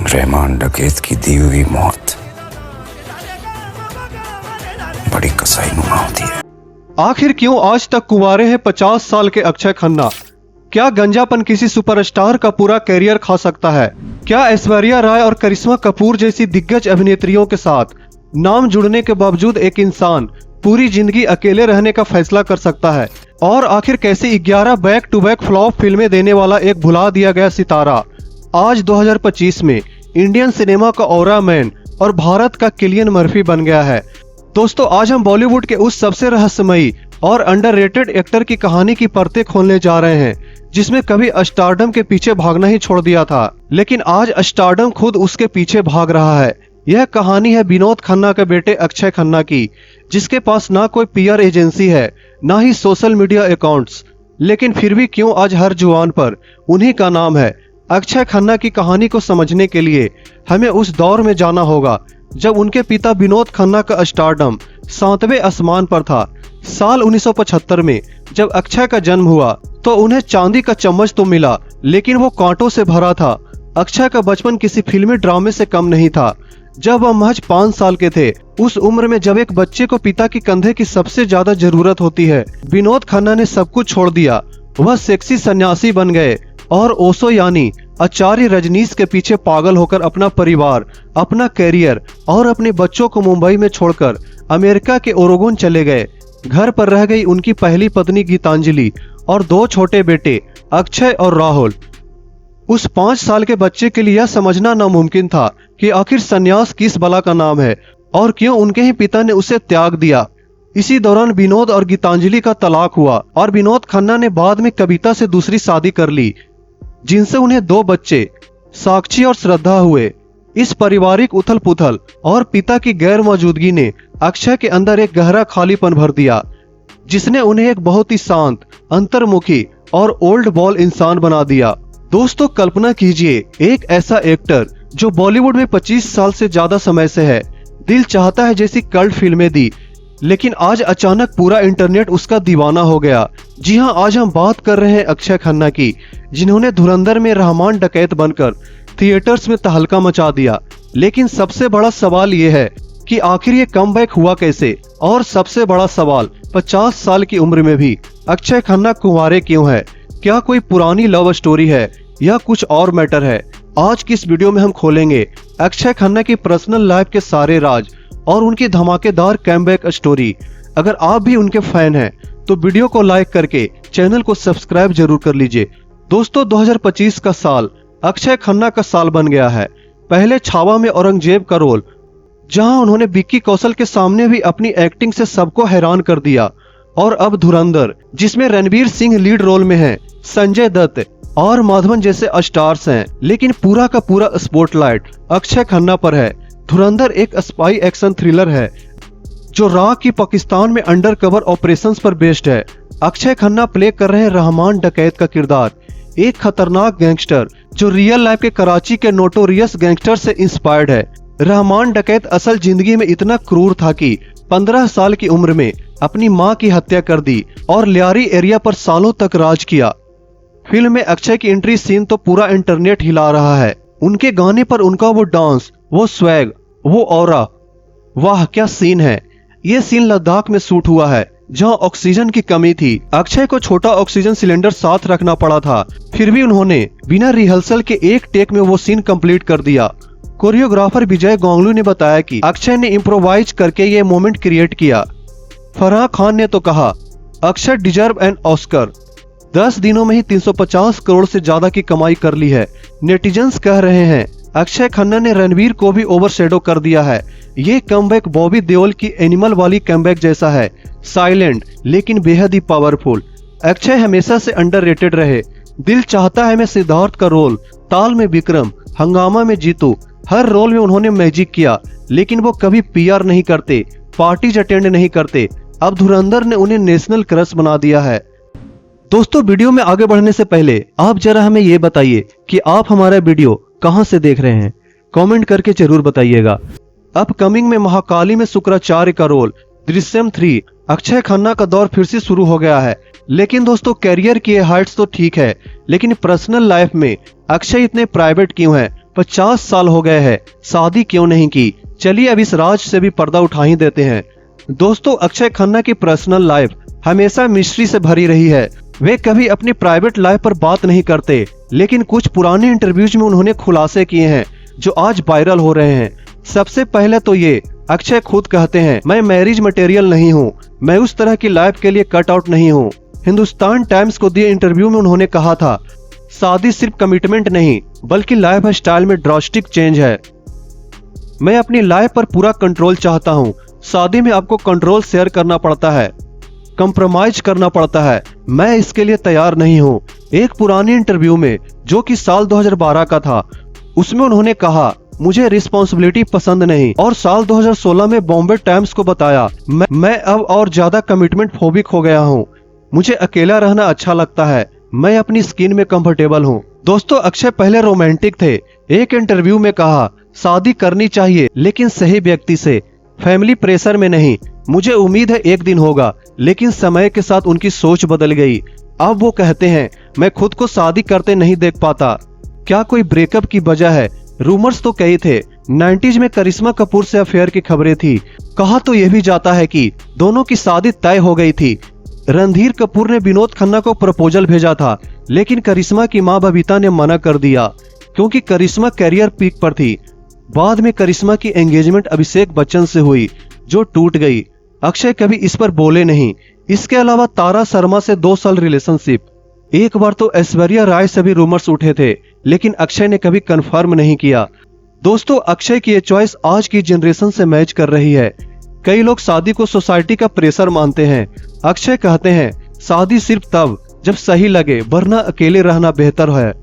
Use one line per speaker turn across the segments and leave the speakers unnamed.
रहमान डकैत की दी हुई मौत बड़ी कसाईनुमा होती है।
आखिर क्यों आज तक कुंवारे हैं 50 साल के अक्षय खन्ना? क्या गंजापन किसी सुपरस्टार का पूरा कैरियर खा सकता है? क्या ऐश्वर्या राय और करिश्मा कपूर जैसी दिग्गज अभिनेत्रियों के साथ नाम जुड़ने के बावजूद एक इंसान पूरी जिंदगी अकेले रहने का फैसला कर सकता है? और आखिर कैसे 11 बैक टू बैक फ्लॉप फिल्में देने वाला एक भुला दिया गया सितारा आज 2025 में इंडियन सिनेमा का ऑरा मैन और भारत का किलियन मर्फी बन गया है। दोस्तों, आज हम बॉलीवुड के उस सबसे रहस्यमयी और अंडररेटेड एक्टर की कहानी की परतें खोलने जा रहे हैं जिसमें कभी स्टारडम के पीछे भागना ही छोड़ दिया था, लेकिन आज स्टारडम खुद उसके पीछे भाग रहा है। यह कहानी है विनोद खन्ना के बेटे अक्षय खन्ना की, जिसके पास ना कोई पीआर एजेंसी है ना ही सोशल मीडिया अकाउंट्स, लेकिन फिर भी क्यों आज हर जुबान पर उन्हीं का नाम है। अक्षय खन्ना की कहानी को समझने के लिए हमें उस दौर में जाना होगा जब उनके पिता विनोद खन्ना का स्टारडम 7वें आसमान पर था। साल 1975 में जब अक्षय का जन्म हुआ तो उन्हें चांदी का चम्मच तो मिला, लेकिन वो कांटों से भरा था। अक्षय का बचपन किसी फिल्मी ड्रामे से कम नहीं था। जब वह महज 5 साल के थे, उस उम्र में जब एक बच्चे को पिता की कंधे की सबसे ज्यादा जरूरत होती है, विनोद खन्ना ने सब कुछ छोड़ दिया। वह सेक्सी सन्यासी बन गए और ओशो यानी आचार्य रजनीश के पीछे पागल होकर अपना परिवार, अपना कैरियर और अपने बच्चों को मुंबई में छोड़कर अमेरिका के ओरेगोन चले गए। घर पर रह गई उनकी पहली पत्नी गीतांजलि और 2 छोटे बेटे अक्षय और राहुल। उस 5 साल के बच्चे के लिए यह समझना नामुमकिन था कि आखिर सन्यास किस बला का नाम है और क्यों उनके ही पिता ने उसे त्याग दिया। इसी दौरान विनोद और गीतांजलि का तलाक हुआ और विनोद खन्ना ने बाद में कविता से दूसरी शादी कर ली, जिनसे उन्हें 2 बच्चे साक्षी और श्रद्धा हुए। इस पारिवारिक उथल पुथल और पिता की गैर मौजूदगी ने अक्षय के अंदर एक गहरा खालीपन भर दिया, जिसने उन्हें एक बहुत ही शांत, अंतर्मुखी और ओल्ड बॉल इंसान बना दिया। दोस्तों, कल्पना कीजिए एक ऐसा एक्टर जो बॉलीवुड में 25 साल से ज्यादा समय से है, दिल चाहता है जैसी कल्ट फिल्में दी, लेकिन आज अचानक पूरा इंटरनेट उसका दीवाना हो गया। जी हाँ, आज हम बात कर रहे हैं अक्षय खन्ना की, जिन्होंने धुरंधर में रहमान डकैत बनकर थिएटर्स में तहलका मचा दिया। लेकिन सबसे बड़ा सवाल ये है कि आखिर ये कमबैक हुआ कैसे, और सबसे बड़ा सवाल 50 साल की उम्र में भी अक्षय खन्ना कुंवारे क्यों है? क्या कोई पुरानी लव स्टोरी है या कुछ और मैटर है? आज की इस वीडियो में हम खोलेंगे अक्षय खन्ना की पर्सनल लाइफ के सारे राज और उनकी धमाकेदार कमबैक स्टोरी। अगर आप भी उनके फैन हैं तो वीडियो को लाइक करके चैनल को सब्सक्राइब जरूर कर लीजिए। दोस्तों, 2025 का साल अक्षय खन्ना का साल बन गया है। पहले छावा में औरंगजेब का रोल, जहां उन्होंने विक्की कौशल के सामने भी अपनी एक्टिंग से सबको हैरान कर दिया, और अब धुरंधर, जिसमें रणवीर सिंह लीड रोल में है, संजय दत्त और माधवन जैसे स्टार्स हैं, लेकिन पूरा का पूरा स्पॉटलाइट अक्षय खन्ना पर है। धुरंधर एक स्पाई एक्शन थ्रिलर है जो राह की पाकिस्तान में अंडरकवर ऑपरेशंस पर बेस्ड है। अक्षय खन्ना प्ले कर रहे हैं रहमान डकैत का किरदार, एक खतरनाक गैंगस्टर जो रियल लाइफ के कराची के नोटोरियस गैंगस्टर से इंस्पायर्ड है। रहमान डकैत असल जिंदगी में इतना क्रूर था कि 15 साल की उम्र में अपनी मां की हत्या कर दी और लियारी एरिया पर सालों तक राज किया। फिल्म में अक्षय की एंट्री सीन तो पूरा इंटरनेट हिला रहा है। उनके गाने पर उनका वो डांस, वो स्वैग, वो ऑरा, वाह क्या सीन है। ये सीन लद्दाख में शूट हुआ है जहां ऑक्सीजन की कमी थी। अक्षय को छोटा ऑक्सीजन सिलेंडर साथ रखना पड़ा था, फिर भी उन्होंने बिना रिहर्सल के एक टेक में वो सीन कंप्लीट कर दिया। कोरियोग्राफर विजय गोंगलू ने बताया कि अक्षय ने इम्प्रोवाइज करके ये मोमेंट क्रिएट किया। फराह खान ने तो कहा, अक्षय डिजर्व एन ऑस्कर। 10 दिनों में ही 350 करोड़ से ज्यादा की कमाई कर ली है। नेटिजन्स कह रहे हैं अक्षय खन्ना ने रणवीर को भी ओवरशैडो कर दिया है। ये कमबैक बॉबी देओल की एनिमल वाली कमबैक जैसा है, साइलेंट लेकिन बेहद ही पावरफुल। अक्षय हमेशा से अंडररेटेड रहे। दिल चाहता है में सिद्धार्थ का रोल, ताल में विक्रम, हंगामा में जीतू, हर रोल में उन्होंने मैजिक किया, लेकिन वो कभी पीआर नहीं करते, पार्टीज अटेंड नहीं करते। अब धुरंधर ने उन्हें नेशनल क्रश बना दिया है। दोस्तों, वीडियो में आगे बढ़ने से पहले आप जरा हमें ये बताइए कि आप हमारा वीडियो कहां से देख रहे हैं, कमेंट करके जरूर बताइएगा। अपकमिंग में महाकाली में शुक्राचार्य का रोल, दृश्यम 3, अक्षय खन्ना का दौर फिर से शुरू हो गया है। लेकिन दोस्तों, कैरियर की हाइट्स तो ठीक है, लेकिन पर्सनल लाइफ में अक्षय इतने प्राइवेट क्यों हैं 50 साल हो गए हैं, शादी क्यों नहीं की? चलिए अब इस राज से भी पर्दा उठा ही देते हैं। दोस्तों, अक्षय खन्ना की पर्सनल लाइफ हमेशा मिस्ट्री से भरी रही है। वे कभी अपनी प्राइवेट लाइफ पर बात नहीं करते, लेकिन कुछ पुराने इंटरव्यूज में उन्होंने खुलासे किए हैं जो आज वायरल हो रहे हैं। सबसे पहले तो ये अक्षय खुद कहते हैं, मैं मैरिज मटेरियल नहीं हूँ, मैं उस तरह की लाइफ के लिए कट आउट नहीं हूँ। हिंदुस्तान टाइम्स को दिए इंटरव्यू में उन्होंने कहा था, शादी सिर्फ कमिटमेंट नहीं बल्कि लाइफ स्टाइल में ड्रास्टिक चेंज है। मैं अपनी लाइफ पर पूरा कंट्रोल चाहता हूँ। शादी में आपको कंट्रोल शेयर करना पड़ता है, कंप्रोमाइज करना पड़ता है, मैं इसके लिए तैयार नहीं हूँ। एक पुराने इंटरव्यू में जो कि साल 2012 का था, उसमें उन्होंने कहा, मुझे रिस्पॉन्सिबिलिटी पसंद नहीं, और साल 2016 में बॉम्बे टाइम्स को बताया, मैं अब और ज्यादा कमिटमेंट फोबिक हो गया हूँ, मुझे अकेला रहना अच्छा लगता है, मैं अपनी स्किन में कंफर्टेबल हूँ। दोस्तों, अक्षय पहले रोमांटिक थे। एक इंटरव्यू में कहा, शादी करनी चाहिए लेकिन सही व्यक्ति से, फैमिली प्रेशर में नहीं। मुझे उम्मीद है एक दिन होगा, लेकिन समय के साथ उनकी सोच बदल गई। अब वो कहते हैं, मैं खुद को शादी करते नहीं देख पाता। क्या कोई ब्रेकअप की वजह है? रूमर्स तो कई थे। 90s में करिश्मा कपूर से अफेयर की खबरें थी। कहा तो यह भी जाता है कि दोनों की शादी तय हो गई थी। रणधीर कपूर ने विनोद खन्ना को प्रपोजल भेजा था, लेकिन करिश्मा की मां बबीता ने मना कर दिया क्योंकि करिश्मा करियर पीक पर थी। बाद में करिश्मा की एंगेजमेंट अभिषेक बच्चन से हुई जो टूट गई। अक्षय कभी इस पर बोले नहीं। इसके अलावा तारा शर्मा से 2 साल रिलेशनशिप। एक बार तो ऐश्वर्या राय से भी रूमर्स उठे थे, लेकिन अक्षय ने कभी कंफर्म नहीं किया। दोस्तों, अक्षय की ये चॉइस आज की जनरेशन से मैच कर रही है। कई लोग शादी को सोसाइटी का प्रेशर मानते हैं। अक्षय कहते हैं, शादी सिर्फ तब जब सही लगे, वरना अकेले रहना बेहतर है।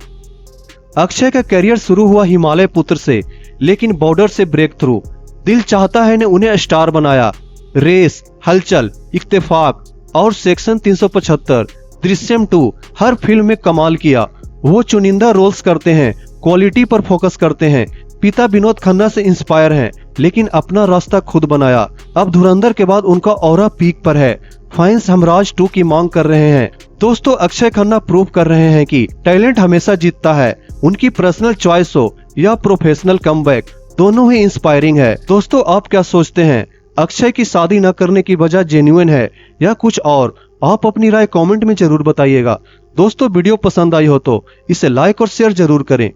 अक्षय का करियर शुरू हुआ हिमालय पुत्र से, लेकिन बॉर्डर से ब्रेक थ्रू। दिल चाहता है ने उन्हें स्टार बनाया। रेस, हलचल, इत्तेफाक और सेक्शन 375, दृश्यम 2 हर फिल्म में कमाल किया। वो चुनिंदा रोल्स करते हैं, क्वालिटी पर फोकस करते हैं। पिता विनोद खन्ना से इंस्पायर हैं, लेकिन अपना रास्ता खुद बनाया। अब धुरंधर के बाद उनका ऑरा पीक पर है। फैंस हमराज 2 की मांग कर रहे हैं। दोस्तों, अक्षय खन्ना प्रूव कर रहे हैं कि टैलेंट हमेशा जीतता है। उनकी पर्सनल चॉइस हो या प्रोफेशनल कमबैक, दोनों ही इंस्पायरिंग है। दोस्तों, आप क्या सोचते हैं? अक्षय की शादी न करने की वजह जेन्युइन है या कुछ और? आप अपनी राय कमेंट में जरूर बताइएगा। दोस्तों, वीडियो पसंद आई हो तो इसे लाइक और शेयर जरूर करें।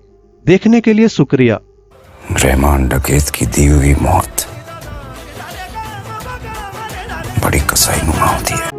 देखने के लिए शुक्रिया।
रहमान डकैत की दी हुई मौत बड़ी कसाई नुमा होती है।